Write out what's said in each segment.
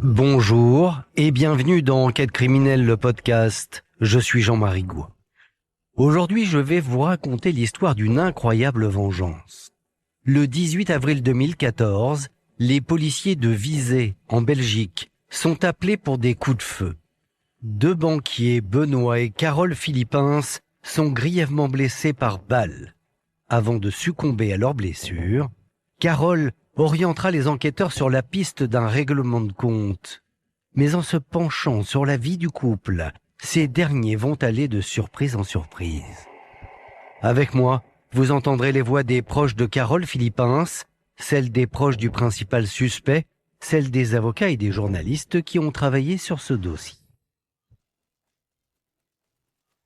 Bonjour et bienvenue dans Enquête criminelle, le podcast. Je suis Jean-Marie Gault. Aujourd'hui, je vais vous raconter l'histoire d'une incroyable vengeance. Le 18 avril 2014, les policiers de Visé, en Belgique, sont appelés pour des coups de feu. Deux banquiers, Benoît et Carole Philippins, sont grièvement blessés par balles. Avant de succomber à leurs blessures, Carole orientera les enquêteurs sur la piste d'un règlement de compte. Mais en se penchant sur la vie du couple, ces derniers vont aller de surprise en surprise. Avec moi, vous entendrez les voix des proches de Carole Philippins, celles des proches du principal suspect, celles des avocats et des journalistes qui ont travaillé sur ce dossier.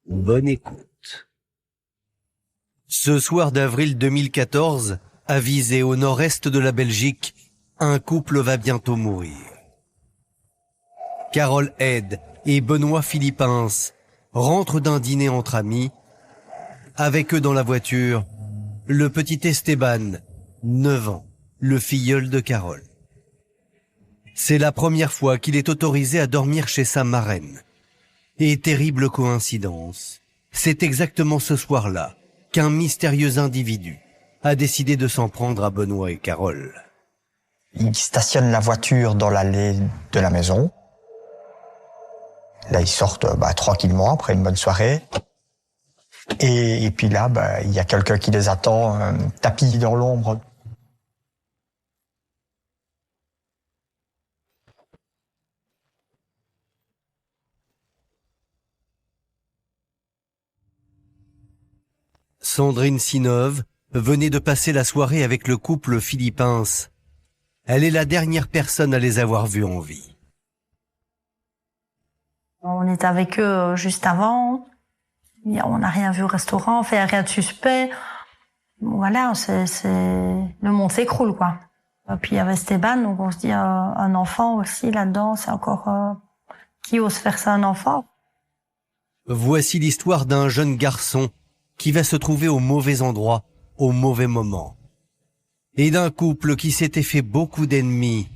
Bonne écoute. Ce soir d'avril 2014, à Visé, au nord-est de la Belgique, un couple va bientôt mourir. Carole Aide et Benoît Philippins rentrent d'un dîner entre amis. Avec eux dans la voiture, le petit Esteban, 9 ans, le filleul de Carole. C'est la première fois qu'il est autorisé à dormir chez sa marraine. Et terrible coïncidence, c'est exactement ce soir-là qu'un mystérieux individu a décidé de s'en prendre à Benoît et Carole. Il stationne la voiture dans l'allée de la maison. Là, ils sortent tranquillement après une bonne soirée. Et puis là, il y a quelqu'un qui les attend, tapis dans l'ombre. Sandrine Sinov venait de passer la soirée avec le couple Philippins. Elle est la dernière personne à les avoir vus en vie. On était avec eux juste avant. On n'a rien vu au restaurant, on fait rien de suspect. Voilà, le monde s'écroule, quoi. Et puis il y avait Esteban, donc on se dit un enfant aussi là-dedans, c'est encore qui ose faire ça, un enfant. Voici l'histoire d'un jeune garçon qui va se trouver au mauvais endroit, au mauvais moment. Et d'un couple qui s'était fait beaucoup d'ennemis,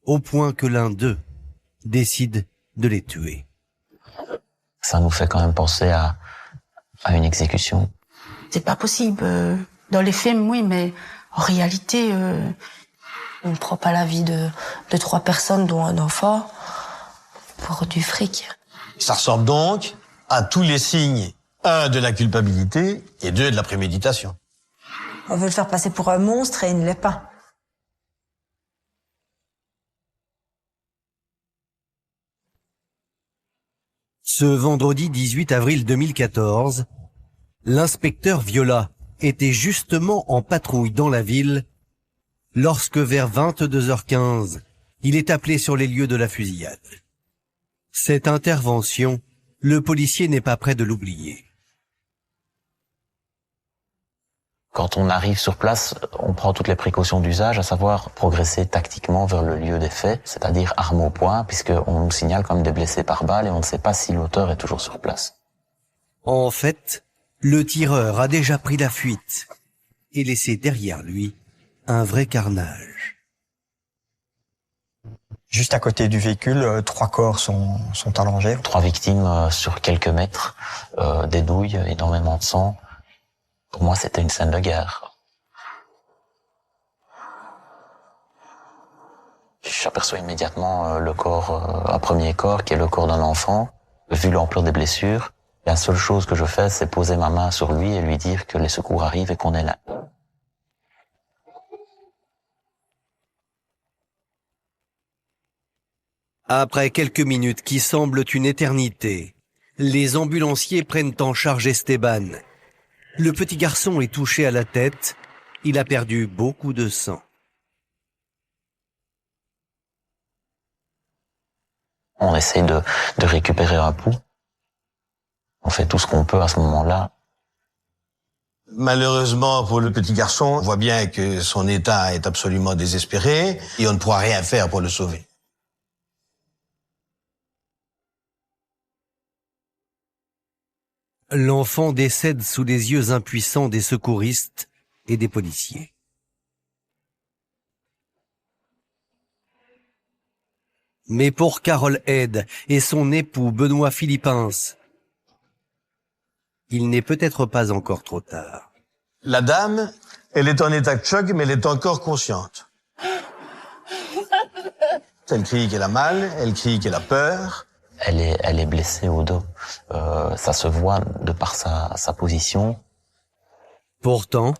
au point que l'un d'eux décide de les tuer. Ça nous fait quand même penser à une exécution. C'est pas possible. Dans les films, oui, mais en réalité, on ne prend pas la vie de 3 personnes, dont un enfant, pour du fric. Ça ressemble donc à tous les signes, 1, de la culpabilité et 2, de la préméditation. On veut le faire passer pour un monstre et il ne l'est pas. Ce vendredi 18 avril 2014, l'inspecteur Viola était justement en patrouille dans la ville lorsque vers 22h15, il est appelé sur les lieux de la fusillade. Cette intervention, le policier n'est pas prêt de l'oublier. Quand on arrive sur place, on prend toutes les précautions d'usage, à savoir progresser tactiquement vers le lieu des faits, c'est-à-dire arme au poing, puisqu'on nous signale comme des blessés par balle et on ne sait pas si l'auteur est toujours sur place. En fait, le tireur a déjà pris la fuite et laissé derrière lui un vrai carnage. Juste à côté du véhicule, 3 corps sont allongés. 3 victimes sur quelques mètres, des douilles, énormément de sang. Pour moi, c'était une scène de guerre. J'aperçois immédiatement le corps, un premier corps qui est le corps d'un enfant. Vu l'ampleur des blessures, la seule chose que je fais, c'est poser ma main sur lui et lui dire que les secours arrivent et qu'on est là. Après quelques minutes qui semblent une éternité, les ambulanciers prennent en charge Esteban. Le petit garçon est touché à la tête. Il a perdu beaucoup de sang. On essaie de récupérer un pouls. On fait tout ce qu'on peut à ce moment-là. Malheureusement pour le petit garçon, on voit bien que son état est absolument désespéré et on ne pourra rien faire pour le sauver. L'enfant décède sous les yeux impuissants des secouristes et des policiers. Mais pour Carole Head et son époux Benoît Philippins, il n'est peut-être pas encore trop tard. La dame, elle est en état de choc, mais elle est encore consciente. Elle crie qu'elle a mal, elle crie qu'elle a peur. Elle est blessée au dos. Ça se voit de par sa position. Pourtant,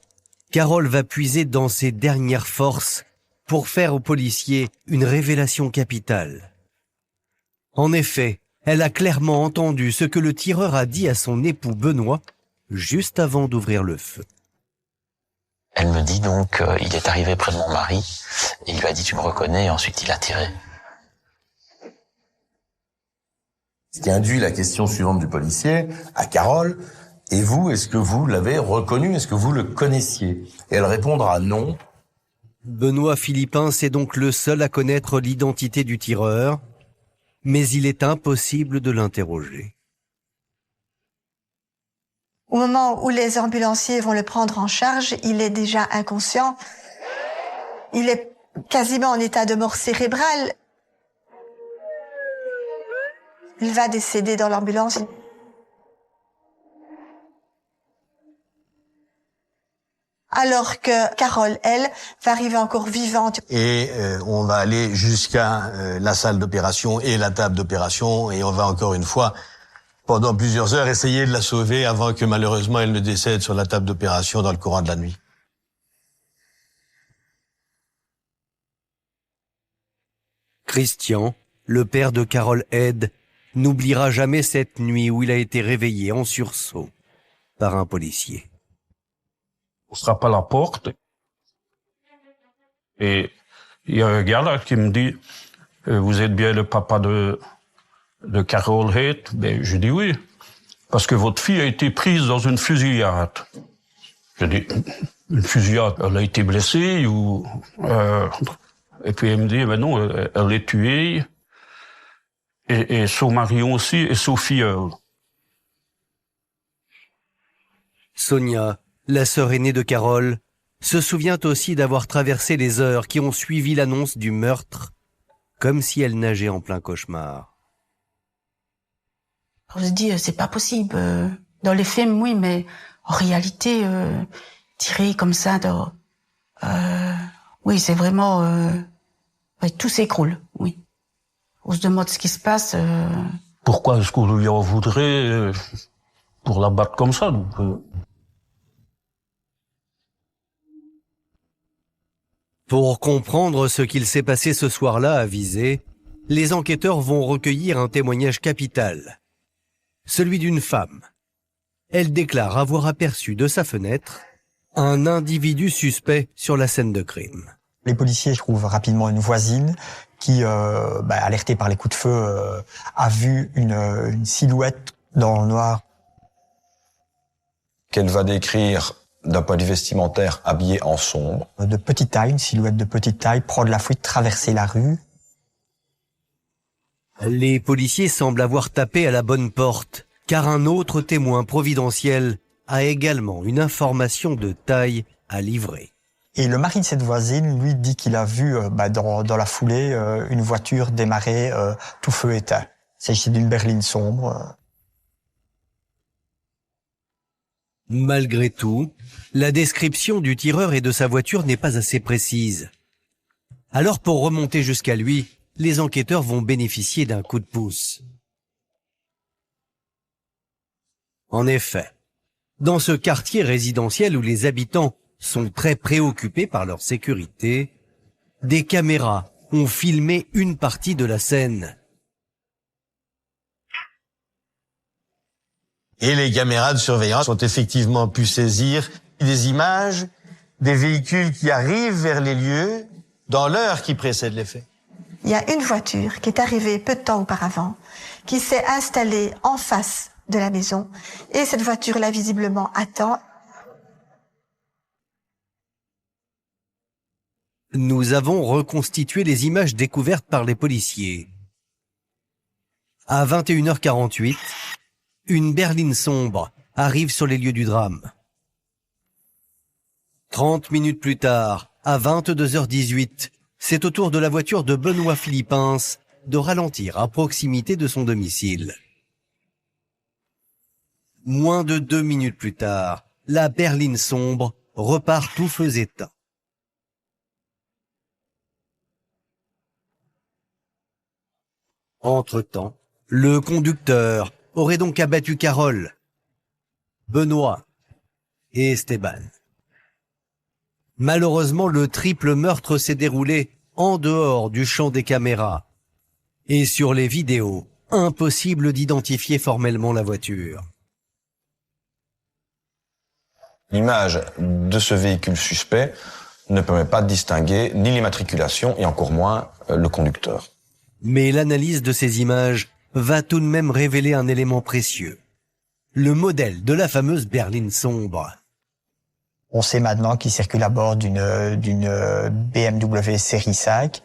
Carole va puiser dans ses dernières forces pour faire aux policiers une révélation capitale. En effet, elle a clairement entendu ce que le tireur a dit à son époux Benoît juste avant d'ouvrir le feu. Elle me dit donc il est arrivé près de mon mari et il lui a dit tu me reconnais et ensuite il a tiré. Ce qui induit la question suivante du policier à Carole. Et vous, est-ce que vous l'avez reconnu? Est-ce que vous le connaissiez? Et elle répondra non. Benoît Philippins est donc le seul à connaître l'identité du tireur, mais il est impossible de l'interroger. Au moment où les ambulanciers vont le prendre en charge, il est déjà inconscient. Il est quasiment en état de mort cérébrale. Il va décéder dans l'ambulance. Alors que Carole, elle, va arriver encore vivante. Et on va aller jusqu'à la salle d'opération et la table d'opération. Et on va encore une fois, pendant plusieurs heures, essayer de la sauver avant que malheureusement elle ne décède sur la table d'opération dans le courant de la nuit. Christian, le père de Carole Head, n'oubliera jamais cette nuit où il a été réveillé en sursaut par un policier. On frappe à la porte et il y a un gars là qui me dit vous êtes bien le papa de Carole Head? Ben, je dis oui, parce que votre fille a été prise dans une fusillade. Je dis une fusillade, elle a été blessée ou et puis elle me dit ben non, elle est tuée et son mari aussi et son filleul. Sonia, la sœur aînée de Carole, se souvient aussi d'avoir traversé les heures qui ont suivi l'annonce du meurtre, comme si elle nageait en plein cauchemar. On se dit, c'est pas possible. Dans les films, oui, mais en réalité, tirer comme ça, oui, c'est vraiment... ouais, tout s'écroule, oui. On se demande ce qui se passe. Pourquoi est-ce qu'on lui en voudrait pour la battre comme ça donc, Pour comprendre ce qu'il s'est passé ce soir-là à Visé, les enquêteurs vont recueillir un témoignage capital, celui d'une femme. Elle déclare avoir aperçu de sa fenêtre un individu suspect sur la scène de crime. Les policiers trouvent rapidement une voisine qui, alertée par les coups de feu, a vu une silhouette dans le noir. Qu'elle va décrire d'un point de vue vestimentaire habillé en sombre. De petite taille, une silhouette de petite taille, prendre la fuite, traverser la rue. Les policiers semblent avoir tapé à la bonne porte, car un autre témoin providentiel a également une information de taille à livrer. Et le mari de cette voisine, lui, dit qu'il a vu dans la foulée une voiture démarrer tout feu éteint. Il s'agissait d'une berline sombre. Malgré tout, la description du tireur et de sa voiture n'est pas assez précise. Alors pour remonter jusqu'à lui, les enquêteurs vont bénéficier d'un coup de pouce. En effet, dans ce quartier résidentiel où les habitants sont très préoccupés par leur sécurité, des caméras ont filmé une partie de la scène. Et les caméras de surveillance ont effectivement pu saisir des images des véhicules qui arrivent vers les lieux dans l'heure qui précède les faits. Il y a une voiture qui est arrivée peu de temps auparavant, qui s'est installée en face de la maison, et cette voiture-là, visiblement, attend. Nous avons reconstitué les images découvertes par les policiers. À 21h48, une berline sombre arrive sur les lieux du drame. 30 minutes plus tard, à 22h18, c'est au tour de la voiture de Benoît Philippins de ralentir à proximité de son domicile. Moins de 2 minutes plus tard, la berline sombre repart tout feu éteint. Entre-temps, le conducteur aurait donc abattu Carole, Benoît et Esteban. Malheureusement, le triple meurtre s'est déroulé en dehors du champ des caméras. Et sur les vidéos, impossible d'identifier formellement la voiture. L'image de ce véhicule suspect ne permet pas de distinguer ni l'immatriculation et encore moins le conducteur. Mais l'analyse de ces images va tout de même révéler un élément précieux. Le modèle de la fameuse berline sombre. On sait maintenant qu'il circule à bord d'une BMW série 5.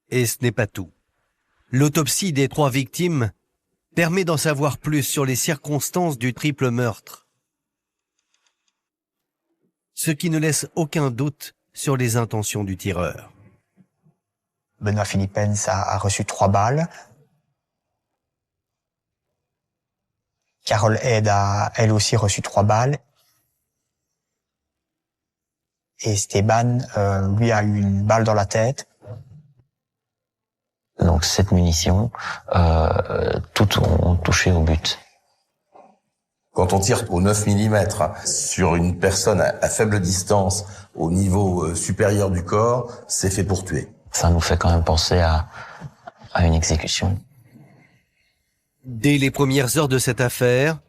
Et ce n'est pas tout. L'autopsie des 3 victimes permet d'en savoir plus sur les circonstances du triple meurtre. Ce qui ne laisse aucun doute sur les intentions du tireur. Benoît Philippens a reçu 3 balles. Carole Head a elle aussi reçu 3 balles. Et Esteban, lui, a eu une balle dans la tête. Donc cette munition, toutes ont touché au but. Quand on tire au 9 mm sur une personne à faible distance, au niveau supérieur du corps, c'est fait pour tuer. Ça nous fait quand même penser à une exécution. Dès les premières heures de cette affaire,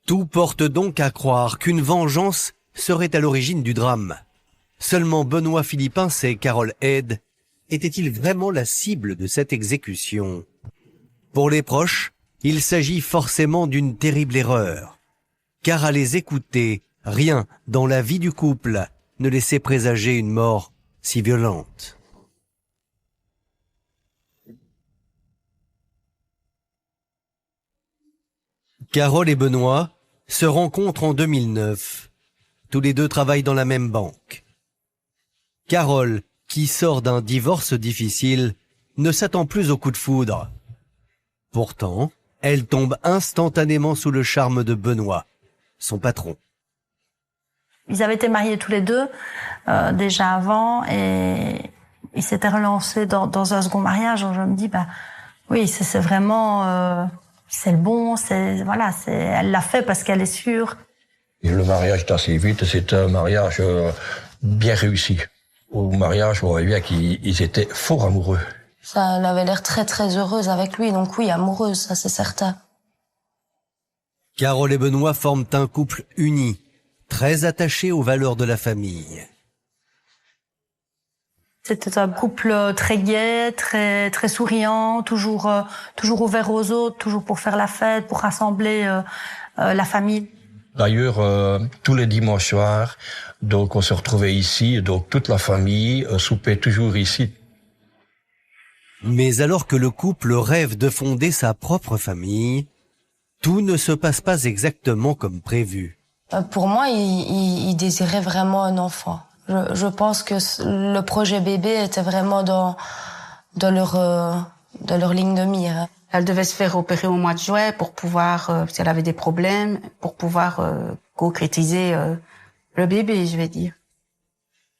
tout porte donc à croire qu'une vengeance serait à l'origine du drame. Seulement Benoît Philippens et Carole Head étaient-ils vraiment la cible de cette exécution? Pour les proches, il s'agit forcément d'une terrible erreur. Car à les écouter, rien dans la vie du couple ne laissait présager une mort si violente. Carole et Benoît se rencontrent en 2009. Tous les deux travaillent dans la même banque. Carole, qui sort d'un divorce difficile, ne s'attend plus au coup de foudre. Pourtant, elle tombe instantanément sous le charme de Benoît, son patron. Ils avaient été mariés tous les deux déjà avant et ils s'étaient relancés dans un second mariage. Donc je me dis, oui, c'est vraiment, c'est le bon, elle l'a fait parce qu'elle est sûre. Et le mariage est assez vite, c'est un mariage bien réussi. Au mariage, on voit bien qu'ils étaient fort amoureux. Ça, elle avait l'air très très heureuse avec lui, donc oui, amoureuse, ça c'est certain. Carole et Benoît forment un couple uni, très attaché aux valeurs de la famille. C'était un couple très gai, très très souriant, toujours ouvert aux autres, toujours pour faire la fête, pour rassembler la famille. D'ailleurs, tous les dimanches soirs, donc on se retrouvait ici, donc toute la famille soupait toujours ici. Mais alors que le couple rêve de fonder sa propre famille, tout ne se passe pas exactement comme prévu. Pour moi, il désirait vraiment un enfant. Je pense que le projet bébé était vraiment dans leur ligne de mire. Elle devait se faire opérer au mois de juin pour pouvoir, si elle avait des problèmes, pour pouvoir concrétiser le bébé, je vais dire.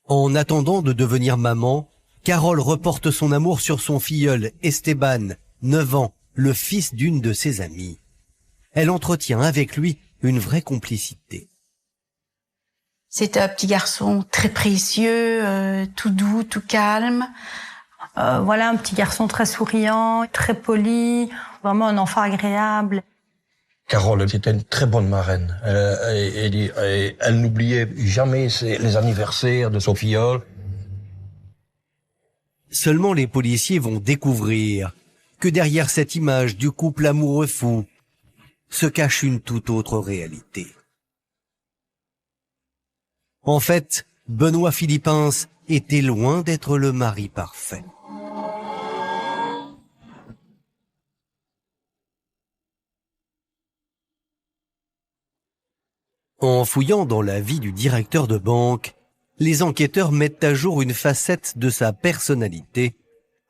En attendant de devenir maman, Carole reporte son amour sur son filleul Esteban, 9 ans, le fils d'une de ses amies. Elle entretient avec lui une vraie complicité. C'était un petit garçon très précieux, tout doux, tout calme. Voilà, un petit garçon très souriant, très poli, vraiment un enfant agréable. Carole était une très bonne marraine. Elle n'oubliait jamais les anniversaires de son filleul. Seulement les policiers vont découvrir que derrière cette image du couple amoureux fou se cache une toute autre réalité. En fait, Benoît Philippens était loin d'être le mari parfait. En fouillant dans la vie du directeur de banque, les enquêteurs mettent à jour une facette de sa personnalité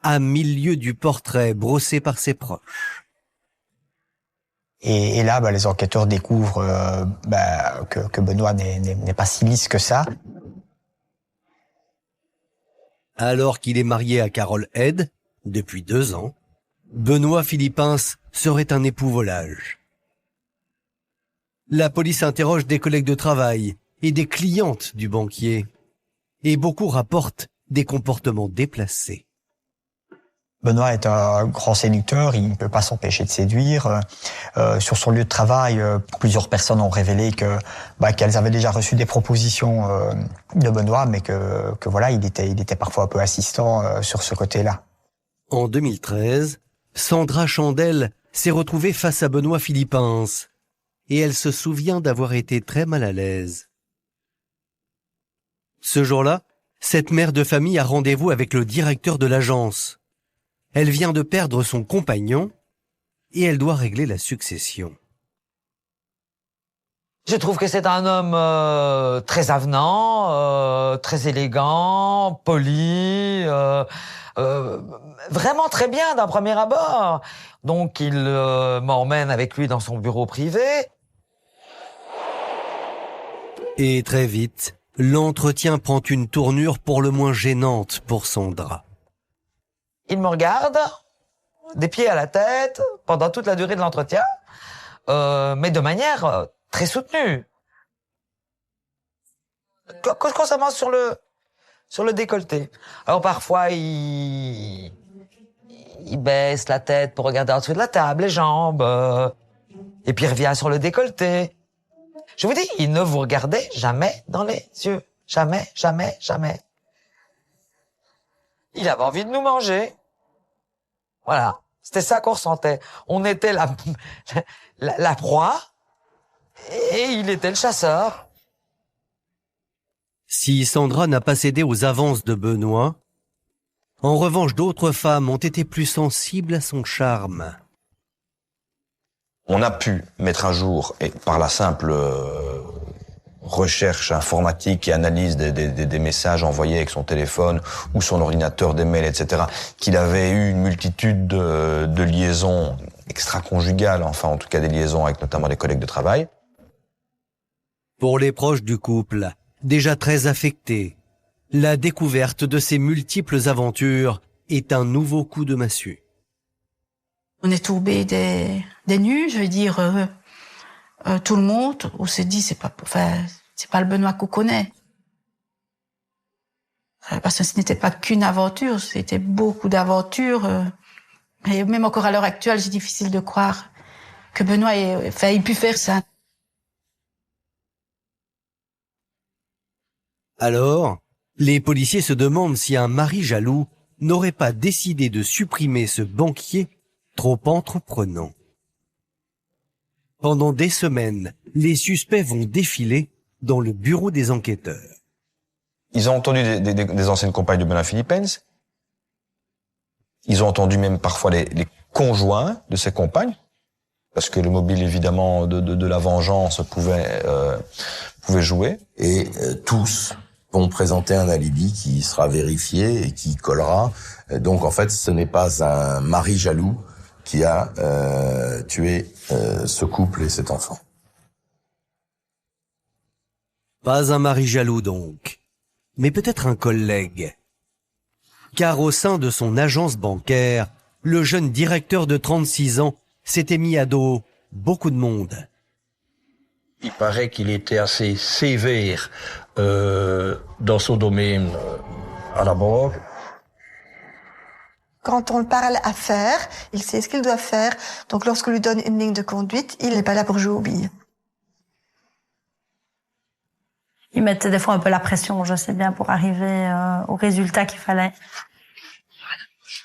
à 1000 lieues du portrait brossé par ses proches. Et là, les enquêteurs découvrent que Benoît n'est pas si lisse que ça. Alors qu'il est marié à Carole Head, depuis 2 ans, Benoît Philippins serait un époux volage. La police interroge des collègues de travail et des clientes du banquier, et beaucoup rapportent des comportements déplacés. Benoît est un grand séducteur, il ne peut pas s'empêcher de séduire. Sur son lieu de travail, plusieurs personnes ont révélé qu'elles avaient déjà reçu des propositions de Benoît, mais que voilà, il était parfois un peu assistant sur ce côté-là. En 2013, Sandra Chandel s'est retrouvée face à Benoît Philippins, et elle se souvient d'avoir été très mal à l'aise. Ce jour-là, cette mère de famille a rendez-vous avec le directeur de l'agence. Elle vient de perdre son compagnon et elle doit régler la succession. Je trouve que c'est un homme très avenant, très élégant, poli, vraiment très bien d'un premier abord. Donc il m'emmène avec lui dans son bureau privé. Et très vite, l'entretien prend une tournure pour le moins gênante pour Sandra. Il me regarde, des pieds à la tête, pendant toute la durée de l'entretien, mais de manière très soutenue. Constamment sur le décolleté. Alors parfois, il baisse la tête pour regarder en dessous de la table, les jambes, et puis il revient sur le décolleté. Je vous dis, il ne vous regardait jamais dans les yeux. Jamais, jamais, jamais. Il avait envie de nous manger. Voilà. C'était ça qu'on ressentait. On était la proie et il était le chasseur. Si Sandra n'a pas cédé aux avances de Benoît, en revanche d'autres femmes ont été plus sensibles à son charme. On a pu mettre à jour, et par la simple recherche informatique et analyse des messages envoyés avec son téléphone ou son ordinateur, des mails, etc., qu'il avait eu une multitude de liaisons extra-conjugales, enfin en tout cas des liaisons avec notamment des collègues de travail. Pour les proches du couple, déjà très affectés, la découverte de ces multiples aventures est un nouveau coup de massue. On est tombé des nues, je veux dire, tout le monde, on s'est dit, c'est pas le Benoît qu'on connaît. Parce que ce n'était pas qu'une aventure, c'était beaucoup d'aventures. Et même encore à l'heure actuelle, c'est difficile de croire que Benoît ait pu faire ça. Alors, les policiers se demandent si un mari jaloux n'aurait pas décidé de supprimer ce banquier trop entreprenant. Pendant des semaines, les suspects vont défiler dans le bureau des enquêteurs. Ils ont entendu des anciennes compagnes de Benoît Philippins. Ils ont entendu même parfois les conjoints de ces compagnes, parce que le mobile, évidemment, de la vengeance pouvait jouer. Et tous vont présenter un alibi qui sera vérifié et qui collera. Donc, en fait, ce n'est pas un mari jaloux qui a tué ce couple et cet enfant. Pas un mari jaloux donc, mais peut-être un collègue. Car au sein de son agence bancaire, le jeune directeur de 36 ans s'était mis à dos beaucoup de monde. Il paraît qu'il était assez sévère dans son domaine à la banque. Quand on le parle à faire, il sait ce qu'il doit faire. Donc lorsqu'on lui donne une ligne de conduite, il n'est pas là pour jouer aux billes. Il mettait des fois un peu la pression, je sais bien, pour arriver au résultat qu'il fallait.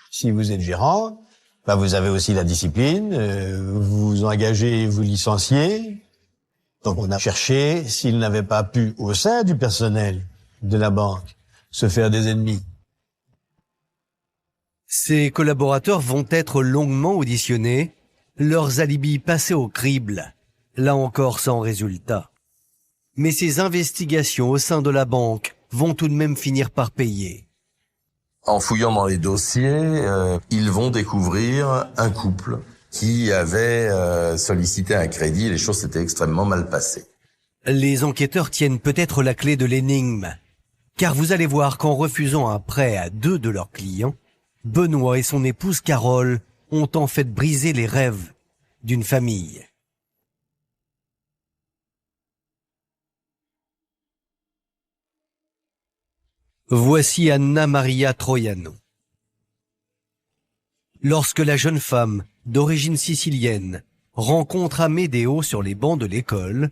Si vous êtes gérant, vous avez aussi la discipline, vous vous engagez, vous licenciez. Donc on a cherché s'il n'avait pas pu, au sein du personnel de la banque, se faire des ennemis. Ces collaborateurs vont être longuement auditionnés, leurs alibis passés au crible, là encore sans résultat. Mais ces investigations au sein de la banque vont tout de même finir par payer. En fouillant dans les dossiers, ils vont découvrir un couple qui avait sollicité un crédit et les choses s'étaient extrêmement mal passées. Les enquêteurs tiennent peut-être la clé de l'énigme, car vous allez voir qu'en refusant un prêt à 2 de leurs clients, Benoît et son épouse Carole ont en fait brisé les rêves d'une famille. Voici Anna Maria Troiano. Lorsque la jeune femme, d'origine sicilienne, rencontre Amedeo sur les bancs de l'école,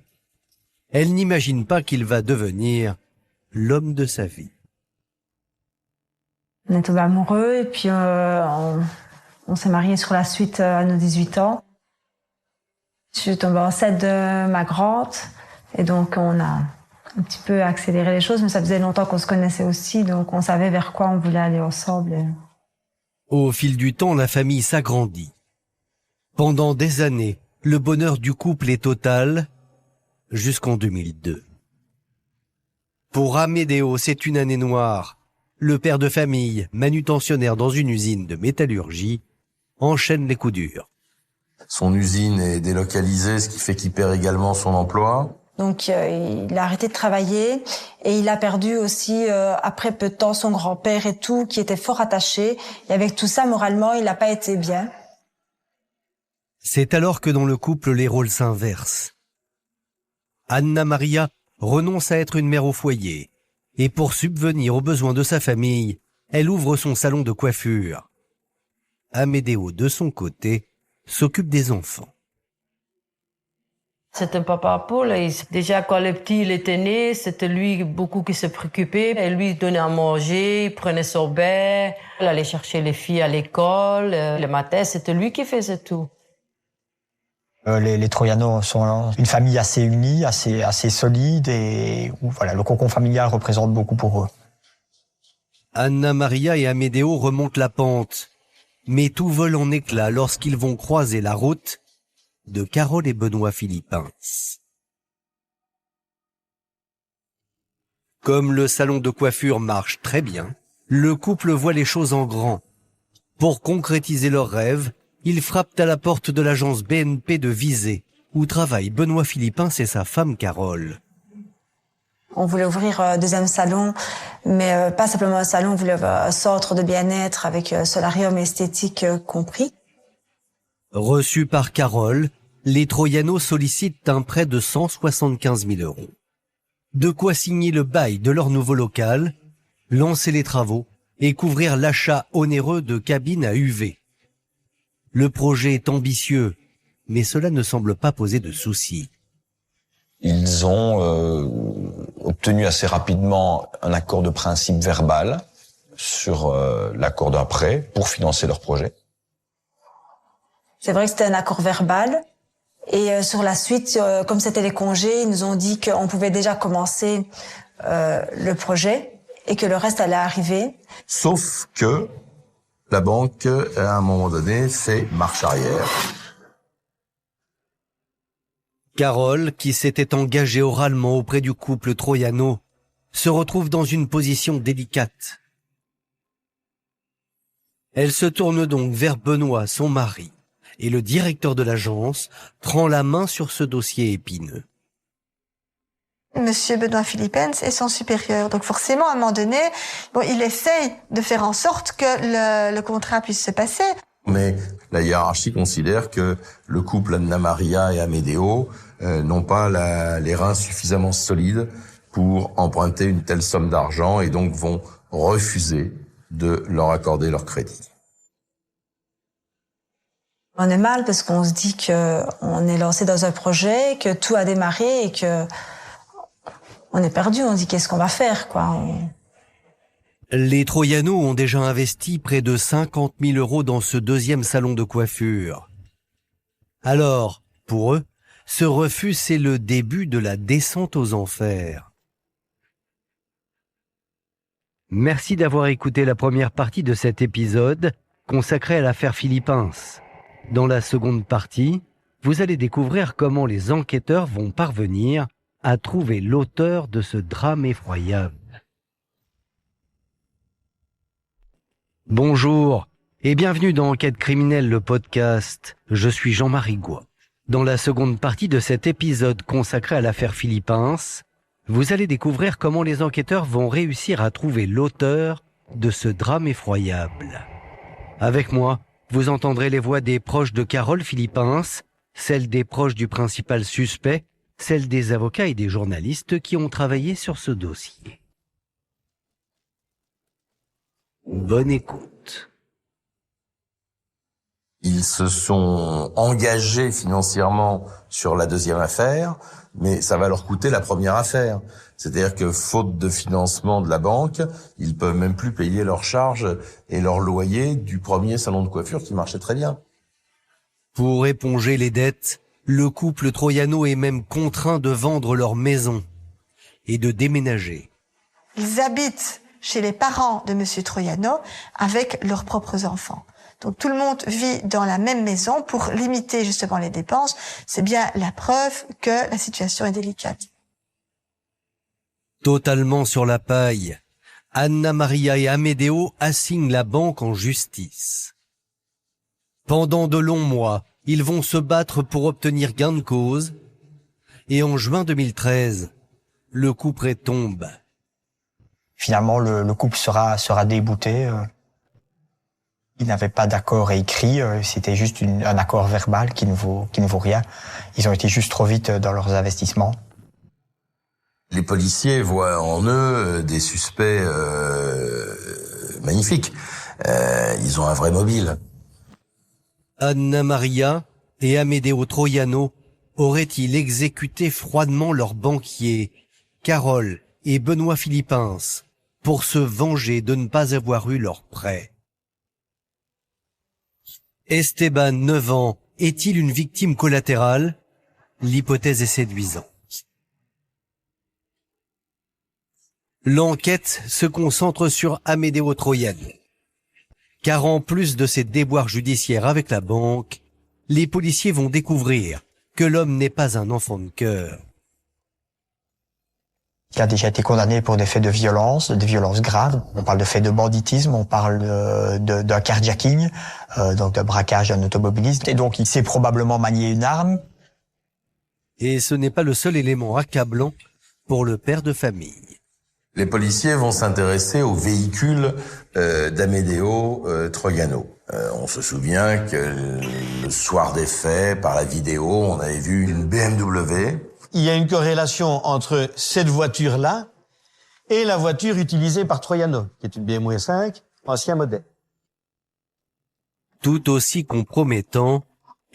elle n'imagine pas qu'il va devenir l'homme de sa vie. On est tombés amoureux et puis on s'est mariés sur la suite à nos 18 ans. Je suis tombée enceinte de ma grande et donc on a un petit peu accéléré les choses, mais ça faisait longtemps qu'on se connaissait aussi, donc on savait vers quoi on voulait aller ensemble. Au fil du temps, la famille s'agrandit. Pendant des années, le bonheur du couple est total, jusqu'en 2002. Pour Amedeo, c'est une année noire. Le père de famille, manutentionnaire dans une usine de métallurgie, enchaîne les coups durs. Son usine est délocalisée, ce qui fait qu'il perd également son emploi. Donc il a arrêté de travailler et il a perdu aussi, après peu de temps, son grand-père et tout, qui était fort attaché. Et avec tout ça, moralement, il n'a pas été bien. C'est alors que dans le couple, les rôles s'inversent. Anna Maria renonce à être une mère au foyer et pour subvenir aux besoins de sa famille, elle ouvre son salon de coiffure. Amedeo, de son côté, s'occupe des enfants. C'est un papa poule. Déjà, quand le petit il était né, c'était lui beaucoup qui se préoccupait. Elle lui donnait à manger, il prenait son bain, elle allait chercher les filles à l'école. Le matin, c'était lui qui faisait tout. Les Troiano sont une famille assez unie, assez solide et où, voilà, le cocon familial représente beaucoup pour eux. Anna Maria et Amedeo remontent la pente, mais tout vole en éclats lorsqu'ils vont croiser la route de Carole et Benoît Philippins. Comme le salon de coiffure marche très bien, le couple voit les choses en grand. Pour concrétiser leurs rêves, ils frappent à la porte de l'agence BNP de Visé, où travaillent Benoît Philippins et sa femme Carole. On voulait ouvrir un deuxième salon, mais pas simplement un salon, on voulait un centre de bien-être avec solarium et esthétique compris. Reçus par Carole, les Troiano sollicitent un prêt de 175 000 €. De quoi signer le bail de leur nouveau local, lancer les travaux et couvrir l'achat onéreux de cabines à UV. Le projet est ambitieux, mais cela ne semble pas poser de soucis. Ils ont obtenu assez rapidement un accord de principe verbal sur l'accord d'un prêt pour financer leur projet. C'est vrai que c'était un accord verbal. Et sur la suite, comme c'était les congés, ils nous ont dit qu'on pouvait déjà commencer le projet et que le reste allait arriver. Sauf que la banque, à un moment donné, fait marche arrière. Carole, qui s'était engagée oralement auprès du couple Troiano, se retrouve dans une position délicate. Elle se tourne donc vers Benoît, son mari, et le directeur de l'agence prend la main sur ce dossier épineux. Monsieur Benoît Philippins est son supérieur. Donc forcément, à un moment donné, il essaye de faire en sorte que le contrat puisse se passer. Mais la hiérarchie considère que le couple Anna Maria et Amedeo n'ont pas les reins suffisamment solides pour emprunter une telle somme d'argent et donc vont refuser de leur accorder leur crédit. On est mal parce qu'on se dit qu'on est lancé dans un projet, que tout a démarré et que on est perdu. On se dit qu'est-ce qu'on va faire, quoi. Les Troiano ont déjà investi près de 50 000 € dans ce deuxième salon de coiffure. Alors, pour eux, ce refus, c'est le début de la descente aux enfers. Merci d'avoir écouté la première partie de cet épisode consacré à l'affaire Philippins. Dans la seconde partie, vous allez découvrir comment les enquêteurs vont parvenir à trouver l'auteur de ce drame effroyable. Bonjour et bienvenue dans Enquête criminelle, le podcast. Je suis Jean-Marie Goua. Dans la seconde partie de cet épisode consacré à l'affaire Philippins, vous allez découvrir comment les enquêteurs vont réussir à trouver l'auteur de ce drame effroyable. Avec moi, vous entendrez les voix des proches de Carole Philippins, celles des proches du principal suspect, celles des avocats et des journalistes qui ont travaillé sur ce dossier. Bonne écoute. Ils se sont engagés financièrement sur la deuxième affaire, mais ça va leur coûter la première affaire. C'est-à-dire que faute de financement de la banque, ils peuvent même plus payer leurs charges et leur loyer du premier salon de coiffure qui marchait très bien. Pour éponger les dettes, le couple Troiano est même contraint de vendre leur maison et de déménager. Ils habitent chez les parents de Monsieur Troiano avec leurs propres enfants. Donc tout le monde vit dans la même maison pour limiter justement les dépenses. C'est bien la preuve que la situation est délicate. Totalement sur la paille, Anna Maria et Amedeo assignent la banque en justice. Pendant de longs mois, ils vont se battre pour obtenir gain de cause. Et en juin 2013, le coup près tombe. Finalement, le couple sera débouté. Ils n'avaient pas d'accord écrit, c'était juste un accord verbal qui ne vaut rien. Ils ont été juste trop vite dans leurs investissements. Les policiers voient en eux des suspects magnifiques. Ils ont un vrai mobile. Anna Maria et Amedeo Troiano auraient-ils exécuté froidement leurs banquiers, Carole et Benoît Philippins, pour se venger de ne pas avoir eu leur prêt? Esteban, 9 ans, est-il une victime collatérale? L'hypothèse est séduisante. L'enquête se concentre sur Amedeo Troiano. Car en plus de ses déboires judiciaires avec la banque, les policiers vont découvrir que l'homme n'est pas un enfant de cœur. Il a déjà été condamné pour des faits de violence graves. On parle de faits de banditisme, on parle d'un carjacking, donc de braquage d'un automobiliste. Et donc il sait probablement manier une arme. Et ce n'est pas le seul élément accablant pour le père de famille. Les policiers vont s'intéresser au véhicule d'Amedeo Troiano. On se souvient que le soir des faits, par la vidéo, on avait vu une BMW. Il y a une corrélation entre cette voiture-là et la voiture utilisée par Troiano, qui est une BMW 5, ancien modèle. Tout aussi compromettant,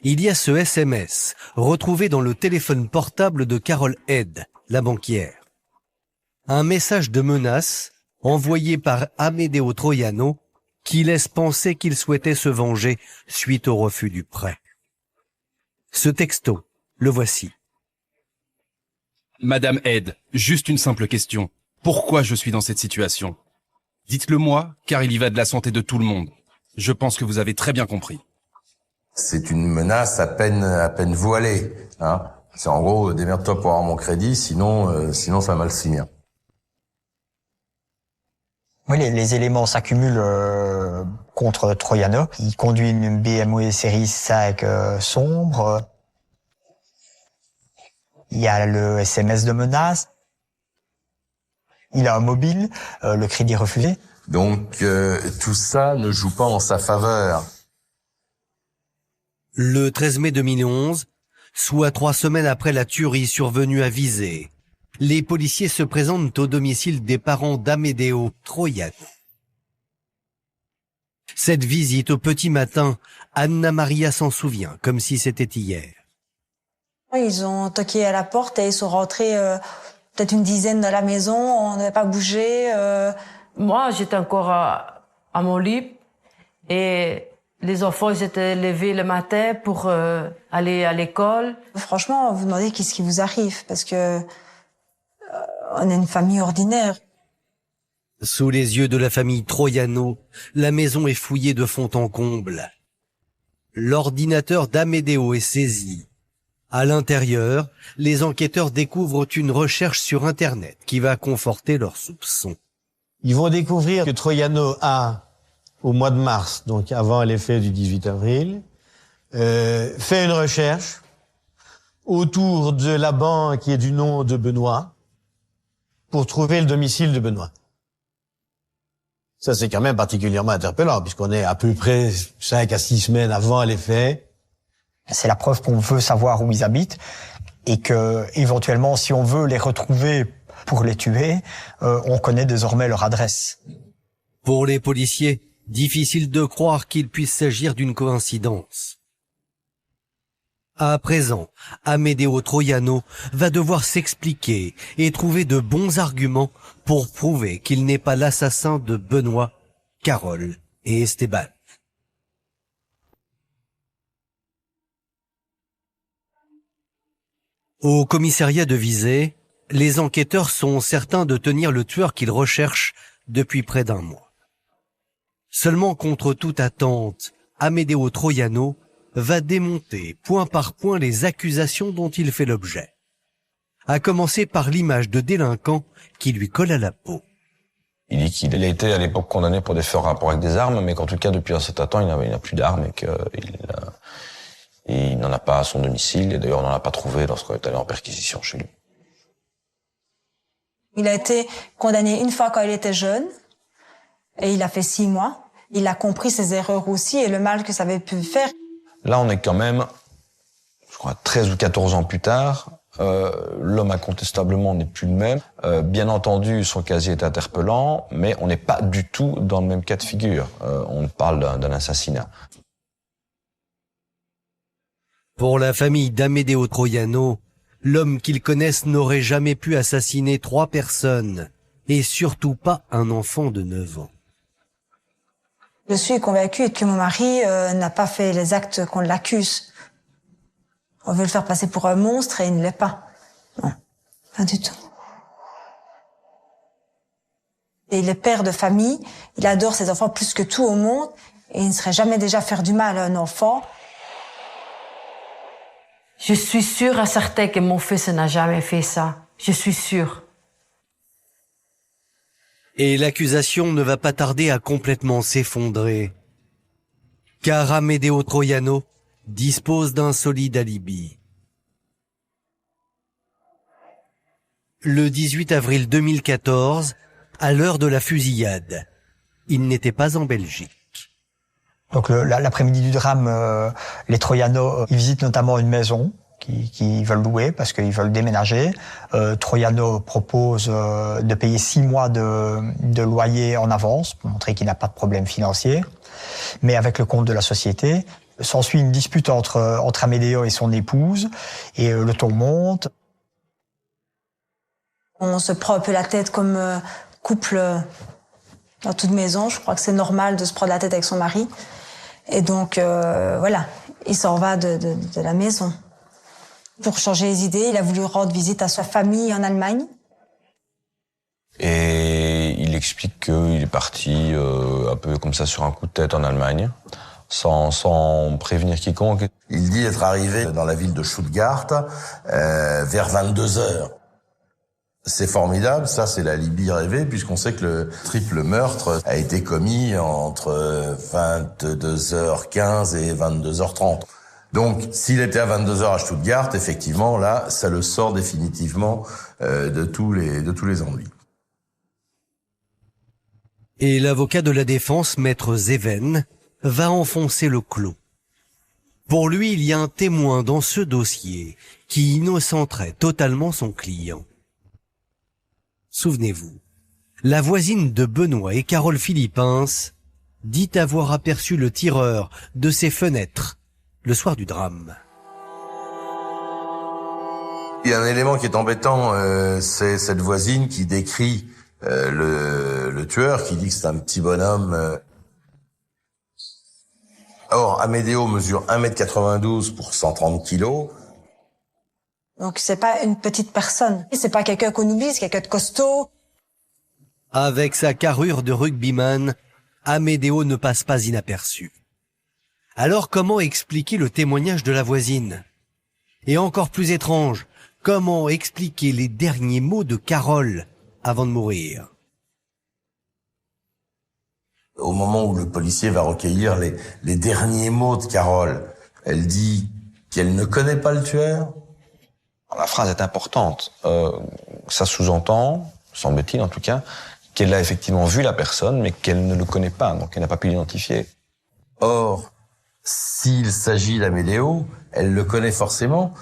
il y a ce SMS retrouvé dans le téléphone portable de Carole Head, la banquière. Un message de menace envoyé par Amedeo Troiano qui laisse penser qu'il souhaitait se venger suite au refus du prêt. Ce texto, le voici. Madame Head, juste une simple question. Pourquoi je suis dans cette situation? Dites-le moi, car il y va de la santé de tout le monde. Je pense que vous avez très bien compris. C'est une menace à peine voilée. Hein. C'est en gros, démerde-toi pour avoir mon crédit, sinon ça va mal se finir. Oui, les éléments s'accumulent contre Troiano. Il conduit une BMW série 5 sombre. Il y a le SMS de menace. Il a un mobile, le crédit refusé. Donc tout ça ne joue pas en sa faveur. Le 13 mai 2011, soit 3 semaines après la tuerie survenue à Visé, les policiers se présentent au domicile des parents d'Amedeo Troiano. Cette visite au petit matin, Anna Maria s'en souvient comme si c'était hier. Ils ont toqué à la porte et ils sont rentrés peut-être une dizaine dans la maison, on n'avait pas bougé. Moi, j'étais encore à mon lit et les enfants, ils étaient levés le matin pour aller à l'école. Franchement, vous demandez qu'est-ce qui vous arrive parce que on est une famille ordinaire. Sous les yeux de la famille Troiano, la maison est fouillée de fond en comble. L'ordinateur d'Amedeo est saisi. À l'intérieur, les enquêteurs découvrent une recherche sur Internet qui va conforter leurs soupçons. Ils vont découvrir que Troiano a, au mois de mars, donc avant les faits du 18 avril, fait une recherche autour de la banque qui est du nom de Benoît pour trouver le domicile de Benoît. Ça, c'est quand même particulièrement interpellant puisqu'on est à peu près 5 à 6 semaines avant les faits. C'est la preuve qu'on veut savoir où ils habitent et que, éventuellement, si on veut les retrouver pour les tuer, on connaît désormais leur adresse. Pour les policiers, difficile de croire qu'il puisse s'agir d'une coïncidence. À présent, Amedeo Troiano va devoir s'expliquer et trouver de bons arguments pour prouver qu'il n'est pas l'assassin de Benoît, Carole et Esteban. Au commissariat de Visé, les enquêteurs sont certains de tenir le tueur qu'ils recherchent depuis près d'un mois. Seulement contre toute attente, Amedeo Troiano va démonter point par point les accusations dont il fait l'objet. À commencer par l'image de délinquant qui lui colle à la peau. Il dit qu'il a été à l'époque condamné pour des faits en rapport avec des armes, mais qu'en tout cas depuis un certain temps il n'a plus d'armes et qu'il n'en a pas à son domicile, et d'ailleurs on n'en a pas trouvé lorsqu'on est allé en perquisition chez lui. Il a été condamné une fois quand il était jeune, et il a fait 6 mois. Il a compris ses erreurs aussi et le mal que ça avait pu faire. Là on est quand même, je crois, 13 ou 14 ans plus tard. L'homme incontestablement n'est plus le même. Bien entendu, son casier est interpellant, mais on n'est pas du tout dans le même cas de figure. On parle d'un assassinat. Pour la famille d'Amedeo Troiano, l'homme qu'ils connaissent n'aurait jamais pu assassiner 3 personnes, et surtout pas un enfant de 9 ans. Je suis convaincue que mon mari n'a pas fait les actes qu'on l'accuse. On veut le faire passer pour un monstre et il ne l'est pas. Non, pas du tout. Et il est père de famille, il adore ses enfants plus que tout au monde, et il ne serait jamais déjà faire du mal à un enfant. Je suis sûre et certaine que mon fils n'a jamais fait ça. Je suis sûre. Et l'accusation ne va pas tarder à complètement s'effondrer. Car Amedeo Troiano dispose d'un solide alibi. Le 18 avril 2014, à l'heure de la fusillade, il n'était pas en Belgique. Donc l'après-midi du drame, les Troiano, ils visitent notamment une maison qu'ils veulent louer parce qu'ils veulent déménager. Troiano propose de payer 6 mois de loyer en avance pour montrer qu'il n'a pas de problème financier, mais avec le compte de la société. S'ensuit une dispute entre Amedeo et son épouse et le ton monte. On se prend un peu la tête comme couple dans toute maison. Je crois que c'est normal de se prendre la tête avec son mari. Et donc, voilà, il s'en va de la maison. Pour changer les idées, il a voulu rendre visite à sa famille en Allemagne. Et il explique qu'il est parti un peu comme ça sur un coup de tête en Allemagne, sans prévenir quiconque. Il dit être arrivé dans la ville de Stuttgart vers 22h. C'est formidable, ça c'est l'alibi rêvé, puisqu'on sait que le triple meurtre a été commis entre 22h15 et 22h30. Donc, s'il était à 22h à Stuttgart, effectivement, là, ça le sort définitivement de tous les ennuis. Et l'avocat de la défense, maître Zeven, va enfoncer le clou. Pour lui, il y a un témoin dans ce dossier qui innocenterait totalement son client. Souvenez-vous, la voisine de Benoît et Carole Philippins dit avoir aperçu le tireur de ses fenêtres le soir du drame. Il y a un élément qui est embêtant, c'est cette voisine qui décrit le tueur, qui dit que c'est un petit bonhomme. Or, Amedeo mesure 1m92 pour 130 kilos. Donc c'est pas une petite personne. C'est pas quelqu'un qu'on oublie, c'est quelqu'un de costaud. Avec sa carrure de rugbyman, Amedeo ne passe pas inaperçu. Alors comment expliquer le témoignage de la voisine? Et encore plus étrange, comment expliquer les derniers mots de Carole avant de mourir? Au moment où le policier va recueillir les derniers mots de Carole, elle dit qu'elle ne connaît pas le tueur. La phrase est importante. Ça sous-entend, semble-t-il en tout cas, qu'elle a effectivement vu la personne, mais qu'elle ne le connaît pas, donc elle n'a pas pu l'identifier. Or, s'il s'agit d'Amedeo, elle le connaît forcément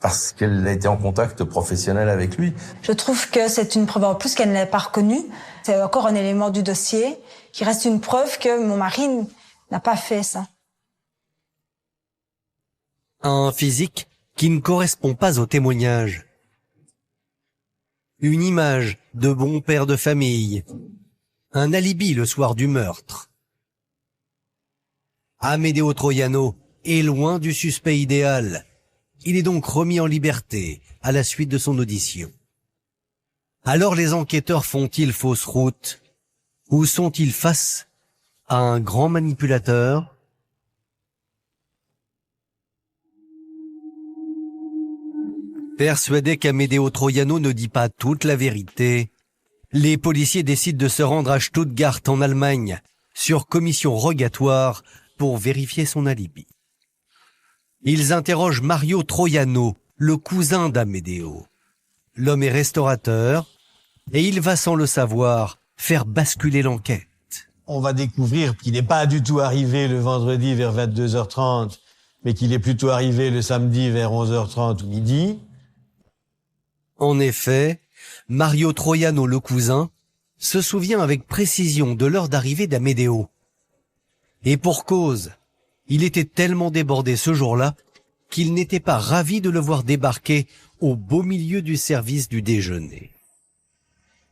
parce qu'elle a été en contact professionnel avec lui. Je trouve que c'est une preuve en plus qu'elle ne l'a pas reconnu. C'est encore un élément du dossier qui reste une preuve que mon mari n'a pas fait ça. Un physique qui ne correspond pas au témoignage. Une image de bon père de famille. Un alibi le soir du meurtre. Amedeo Troiano est loin du suspect idéal. Il est donc remis en liberté à la suite de son audition. Alors les enquêteurs font-ils fausse route? Ou sont-ils face à un grand manipulateur? Persuadés qu'Amedeo Troiano ne dit pas toute la vérité, les policiers décident de se rendre à Stuttgart en Allemagne, sur commission rogatoire pour vérifier son alibi. Ils interrogent Mario Troiano, le cousin d'Amedeo. L'homme est restaurateur et il va sans le savoir faire basculer l'enquête. On va découvrir qu'il n'est pas du tout arrivé le vendredi vers 22h30, mais qu'il est plutôt arrivé le samedi vers 11h30 ou midi. En effet, Mario Troiano, le cousin, se souvient avec précision de l'heure d'arrivée d'Amedeo. Et pour cause, il était tellement débordé ce jour-là qu'il n'était pas ravi de le voir débarquer au beau milieu du service du déjeuner.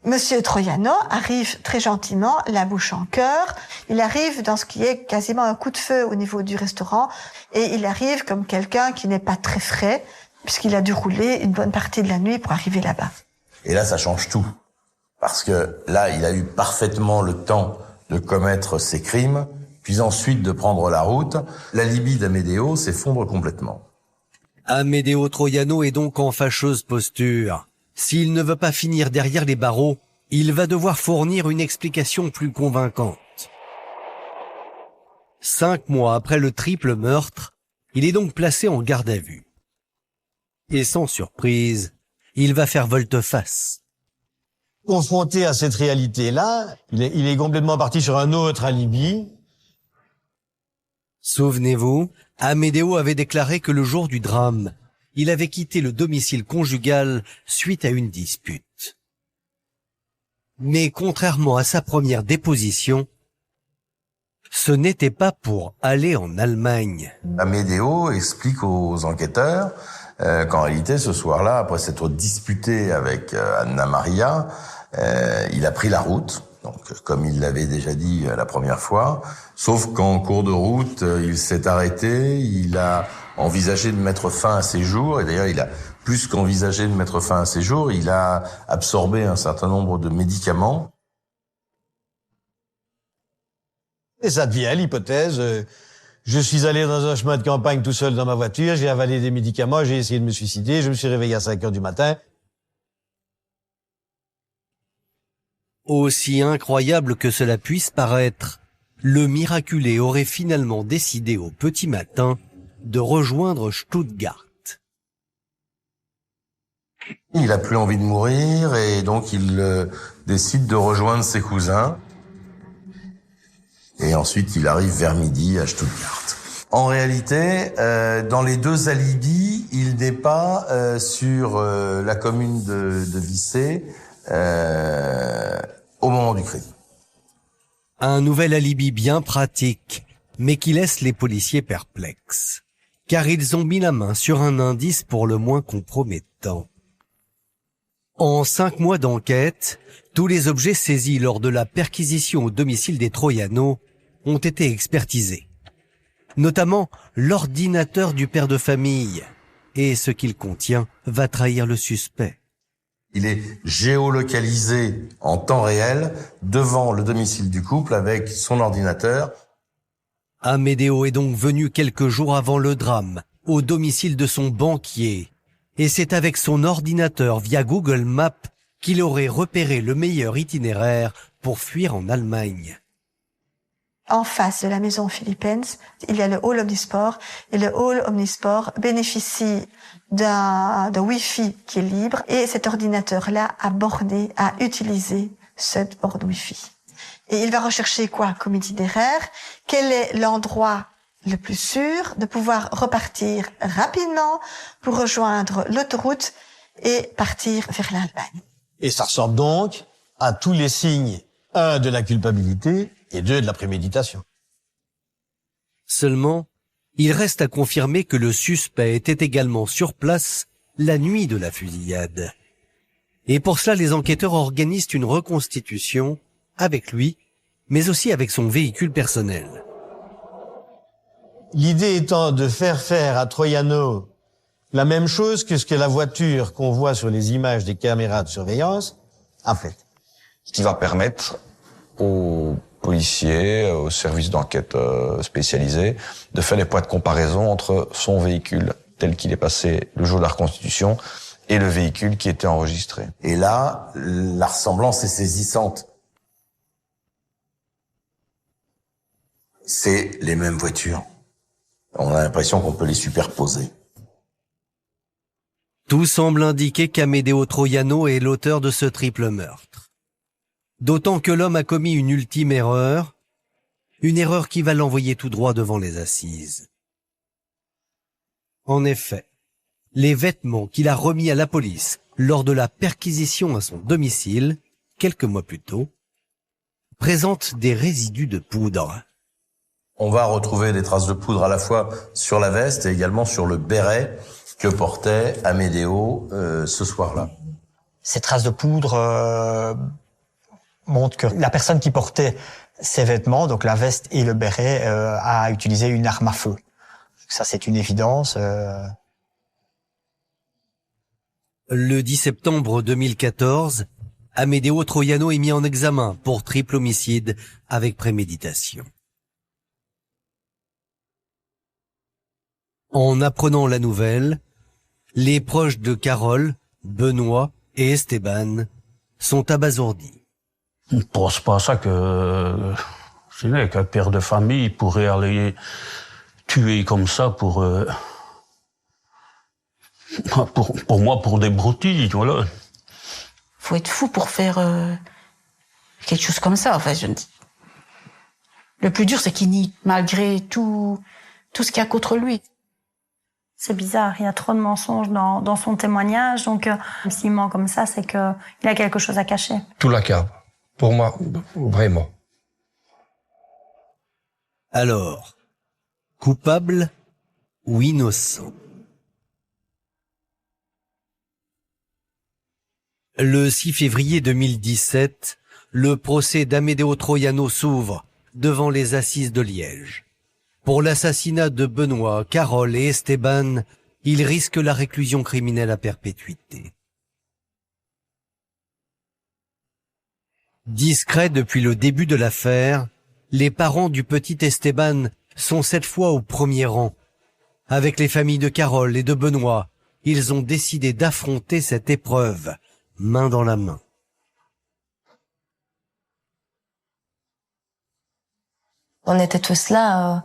Monsieur Troiano arrive très gentiment, la bouche en cœur. Il arrive dans ce qui est quasiment un coup de feu au niveau du restaurant et il arrive comme quelqu'un qui n'est pas très frais puisqu'il a dû rouler une bonne partie de la nuit pour arriver là-bas. Et là, ça change tout. Parce que là, il a eu parfaitement le temps de commettre ses crimes, puis ensuite de prendre la route. L'alibi d'Amedeo s'effondre complètement. Amedeo Troiano est donc en fâcheuse posture. S'il ne veut pas finir derrière les barreaux, il va devoir fournir une explication plus convaincante. 5 mois après le triple meurtre, il est donc placé en garde à vue. Et sans surprise, il va faire volte-face. Confronté à cette réalité-là, il est complètement parti sur un autre alibi. Souvenez-vous, Amedeo avait déclaré que le jour du drame, il avait quitté le domicile conjugal suite à une dispute. Mais contrairement à sa première déposition, ce n'était pas pour aller en Allemagne. Amedeo explique aux enquêteurs qu'en réalité, ce soir-là, après s'être disputé avec Anna Maria, il a pris la route, donc comme il l'avait déjà dit la première fois, sauf qu'en cours de route, il s'est arrêté, il a envisagé de mettre fin à ses jours, et d'ailleurs, il a plus qu'envisagé de mettre fin à ses jours, il a absorbé un certain nombre de médicaments. Et ça devient l'hypothèse, je suis allé dans un chemin de campagne tout seul dans ma voiture, j'ai avalé des médicaments, j'ai essayé de me suicider, je me suis réveillé à 5 heures du matin. Aussi incroyable que cela puisse paraître, le miraculé aurait finalement décidé au petit matin de rejoindre Stuttgart. Il a plus envie de mourir et donc il décide de rejoindre ses cousins. Et ensuite, il arrive vers midi à Stuttgart. En réalité, dans les deux alibis, il n'est pas sur la commune de Vissé au moment du crime. Un nouvel alibi bien pratique, mais qui laisse les policiers perplexes, car ils ont mis la main sur un indice pour le moins compromettant. En 5 mois d'enquête, tous les objets saisis lors de la perquisition au domicile des Troiano ont été expertisés, notamment l'ordinateur du père de famille, et ce qu'il contient va trahir le suspect. Il est géolocalisé en temps réel devant le domicile du couple avec son ordinateur. Amedeo est donc venu quelques jours avant le drame au domicile de son banquier. Et c'est avec son ordinateur via Google Maps qu'il aurait repéré le meilleur itinéraire pour fuir en Allemagne. En face de la maison Philippens, il y a le hall Omnisport, et le hall Omnisport bénéficie d'un Wi-Fi qui est libre, et cet ordinateur-là a utilisé cette borne Wi-Fi. Et il va rechercher quoi comme itinéraire? Quel est l'endroit le plus sûr de pouvoir repartir rapidement pour rejoindre l'autoroute et partir vers l'Allemagne? Et ça ressemble donc à tous les signes, 1, de la culpabilité, et 2, de la préméditation. Seulement, il reste à confirmer que le suspect était également sur place la nuit de la fusillade. Et pour cela, les enquêteurs organisent une reconstitution avec lui, mais aussi avec son véhicule personnel. L'idée étant de faire à Troiano la même chose que ce que la voiture qu'on voit sur les images des caméras de surveillance a fait. Ce qui va permettre aux policiers, aux services d'enquête spécialisés, de faire les points de comparaison entre son véhicule tel qu'il est passé le jour de la reconstitution et le véhicule qui était enregistré. Et là, la ressemblance est saisissante. C'est les mêmes voitures. On a l'impression qu'on peut les superposer. Tout semble indiquer qu'Amedeo Troiano est l'auteur de ce triple meurtre. D'autant que l'homme a commis une ultime erreur, une erreur qui va l'envoyer tout droit devant les assises. En effet, les vêtements qu'il a remis à la police lors de la perquisition à son domicile, quelques mois plus tôt, présentent des résidus de poudre. On va retrouver des traces de poudre à la fois sur la veste et également sur le béret que portait Amedeo ce soir-là. Ces traces de poudre montrent que la personne qui portait ces vêtements, donc la veste et le béret, a utilisé une arme à feu. Ça, c'est une évidence. Le 10 septembre 2014, Amedeo Troiano est mis en examen pour triple homicide avec préméditation. En apprenant la nouvelle, les proches de Carole, Benoît et Esteban sont abasourdis. On ne pense pas ça que qu'un père de famille pourrait aller tuer comme ça pour moi, pour des broutilles, voilà. Faut être fou pour faire quelque chose comme ça. Enfin, le plus dur, c'est qu'il nie, malgré tout ce qu'il y a contre lui. C'est bizarre, il y a trop de mensonges dans son témoignage, donc s'il ment comme ça, c'est qu'il a quelque chose à cacher. Tout l'accable. Pour moi, vraiment. Alors, coupable ou innocent? Le 6 février 2017, le procès d'Amedeo Troiano s'ouvre devant les assises de Liège. Pour l'assassinat de Benoît, Carole et Esteban, il risque la réclusion criminelle à perpétuité. Discrets depuis le début de l'affaire, les parents du petit Esteban sont cette fois au premier rang. Avec les familles de Carole et de Benoît, ils ont décidé d'affronter cette épreuve, main dans la main. On était tous là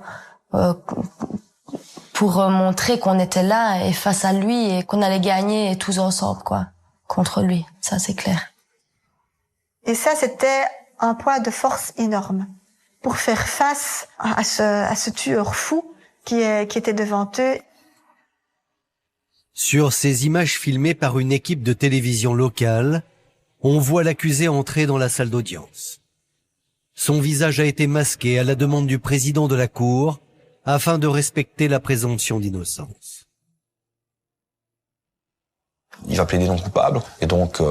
pour montrer qu'on était là et face à lui et qu'on allait gagner tous ensemble, quoi, contre lui. Ça, c'est clair. Et ça, c'était un poids de force énorme pour faire face à ce tueur fou qui était devant eux. Sur ces images filmées par une équipe de télévision locale, on voit l'accusé entrer dans la salle d'audience. Son visage a été masqué à la demande du président de la Cour afin de respecter la présomption d'innocence. Il va plaider non coupable et donc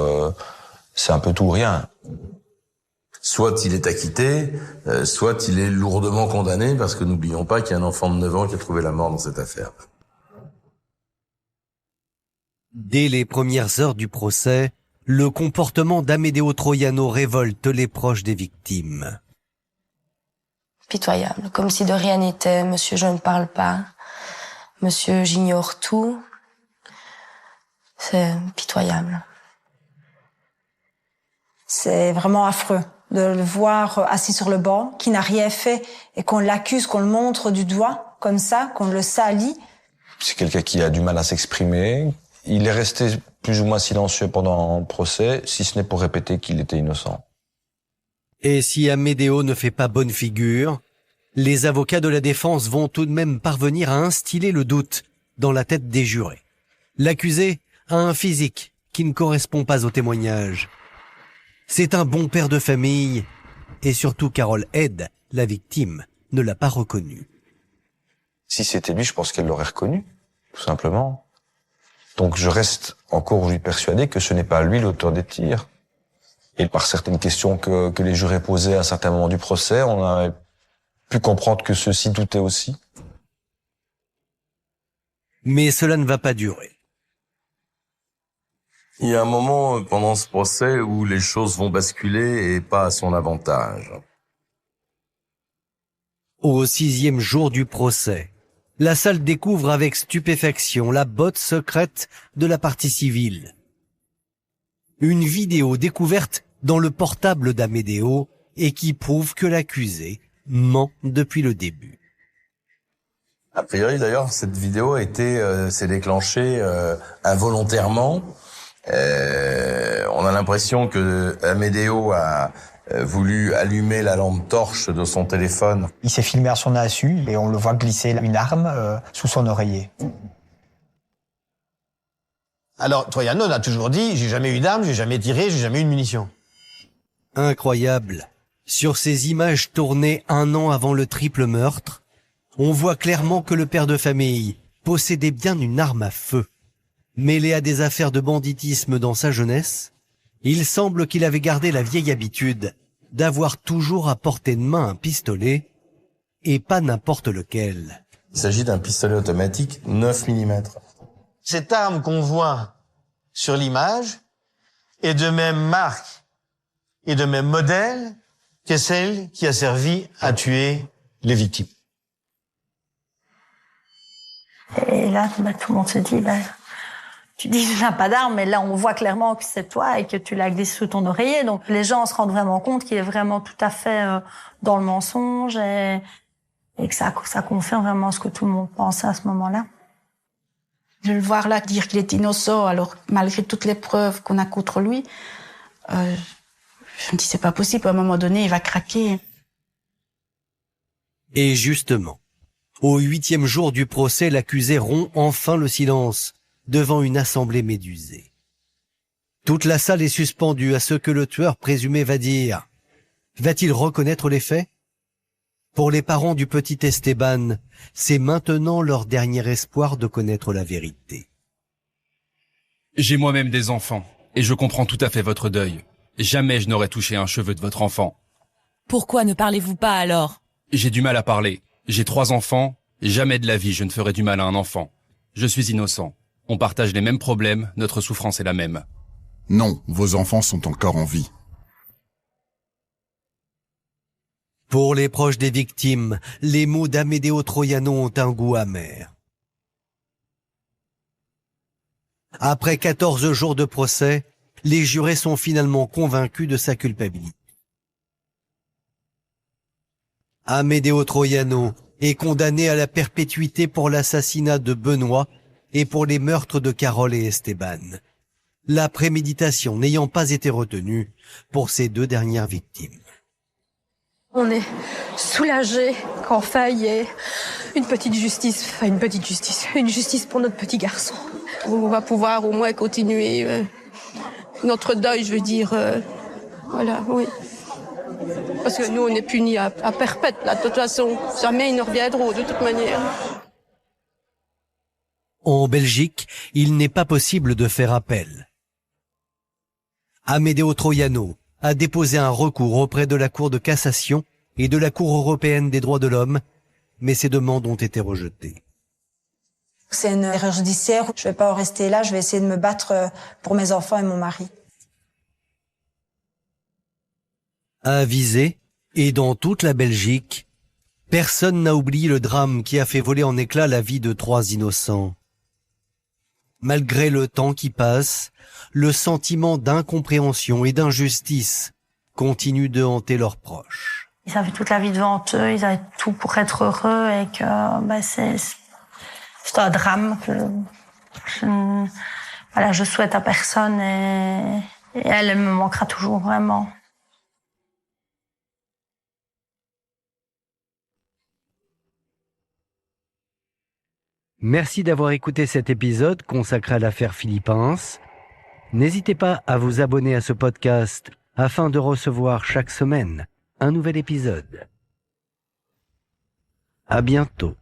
c'est un peu tout ou rien. Soit il est acquitté, soit il est lourdement condamné, parce que n'oublions pas qu'il y a un enfant de 9 ans qui a trouvé la mort dans cette affaire. Dès les premières heures du procès, le comportement d'Amedeo Troiano révolte les proches des victimes. Pitoyable, comme si de rien n'était. Monsieur, je ne parle pas. Monsieur j'ignore tout. C'est pitoyable. C'est vraiment affreux de le voir assis sur le banc, qui n'a rien fait, et qu'on l'accuse, qu'on le montre du doigt, comme ça, qu'on le salit. C'est quelqu'un qui a du mal à s'exprimer. Il est resté plus ou moins silencieux pendant le procès, si ce n'est pour répéter qu'il était innocent. Et si Amedeo ne fait pas bonne figure, les avocats de la défense vont tout de même parvenir à instiller le doute dans la tête des jurés. L'accusé a un physique qui ne correspond pas au témoignage. C'est un bon père de famille, et surtout Carole Head, la victime, ne l'a pas reconnu. Si c'était lui, je pense qu'elle l'aurait reconnu, tout simplement. Donc je reste encore aujourd'hui persuadé que ce n'est pas lui l'auteur des tirs. Et par certaines questions que les jurés posaient à certains moments du procès, on a pu comprendre que ceux-ci doutaient aussi. Mais cela ne va pas durer. Il y a un moment pendant ce procès où les choses vont basculer et pas à son avantage. Au 6e jour du procès, la salle découvre avec stupéfaction la botte secrète de la partie civile. Une vidéo découverte dans le portable d'Amedeo et qui prouve que l'accusé ment depuis le début. A priori, d'ailleurs, cette vidéo s'est déclenchée involontairement. On a l'impression que Amedeo a voulu allumer la lampe torche de son téléphone. Il s'est filmé à son insu et on le voit glisser une arme sous son oreiller. Alors, Troiano a toujours dit, j'ai jamais eu d'arme, j'ai jamais tiré, j'ai jamais eu de munitions. Incroyable. Sur ces images tournées 1 an avant le triple meurtre, on voit clairement que le père de famille possédait bien une arme à feu. Mêlé à des affaires de banditisme dans sa jeunesse, il semble qu'il avait gardé la vieille habitude d'avoir toujours à portée de main un pistolet, et pas n'importe lequel. Il s'agit d'un pistolet automatique 9 mm. Cette arme qu'on voit sur l'image est de même marque et de même modèle que celle qui a servi à tuer les victimes. Et là, tout le monde se dit, tu dis que tu n'as pas d'arme, mais là, on voit clairement que c'est toi et que tu l'as glissé sous ton oreiller. Donc, les gens se rendent vraiment compte qu'il est vraiment tout à fait dans le mensonge et que ça confirme vraiment ce que tout le monde pensait à ce moment-là. De le voir là dire qu'il est innocent, alors malgré toutes les preuves qu'on a contre lui, je me dis c'est pas possible, à un moment donné, il va craquer. Et justement, au 8e jour du procès, l'accusé rompt enfin le silence devant une assemblée médusée. Toute la salle est suspendue à ce que le tueur présumé va dire. Va-t-il reconnaître les faits? Pour les parents du petit Esteban, c'est maintenant leur dernier espoir de connaître la vérité. J'ai moi-même des enfants, et je comprends tout à fait votre deuil. Jamais je n'aurais touché un cheveu de votre enfant. Pourquoi ne parlez-vous pas alors? J'ai du mal à parler. J'ai 3 enfants. Jamais de la vie je ne ferai du mal à un enfant. Je suis innocent. On partage les mêmes problèmes, notre souffrance est la même. Non, vos enfants sont encore en vie. Pour les proches des victimes, les mots d'Amedeo Troiano ont un goût amer. Après 14 jours de procès, les jurés sont finalement convaincus de sa culpabilité. Amedeo Troiano est condamné à la perpétuité pour l'assassinat de Benoît et pour les meurtres de Carole et Esteban. La préméditation n'ayant pas été retenue pour ces 2 dernières victimes. On est soulagés qu'enfin il y ait une justice pour notre petit garçon. On va pouvoir au moins continuer notre deuil, je veux dire. Voilà, oui. Parce que nous, on est punis à perpète, là. De toute façon, jamais ils ne reviendront, de toute manière. En Belgique, il n'est pas possible de faire appel. Amedeo Troiano a déposé un recours auprès de la Cour de cassation et de la Cour européenne des droits de l'homme, mais ces demandes ont été rejetées. C'est une erreur judiciaire. Je vais pas en rester là. Je vais essayer de me battre pour mes enfants et mon mari. À Visé et dans toute la Belgique, Personne n'a oublié le drame qui a fait voler en éclats la vie de 3 innocents. Malgré le temps qui passe, le sentiment d'incompréhension et d'injustice continue de hanter leurs proches. Ils avaient toute la vie devant eux, ils avaient tout pour être heureux et que c'est un drame que je souhaite à personne et elle me manquera toujours vraiment. Merci d'avoir écouté cet épisode consacré à l'affaire Philippins. N'hésitez pas à vous abonner à ce podcast afin de recevoir chaque semaine un nouvel épisode. À bientôt.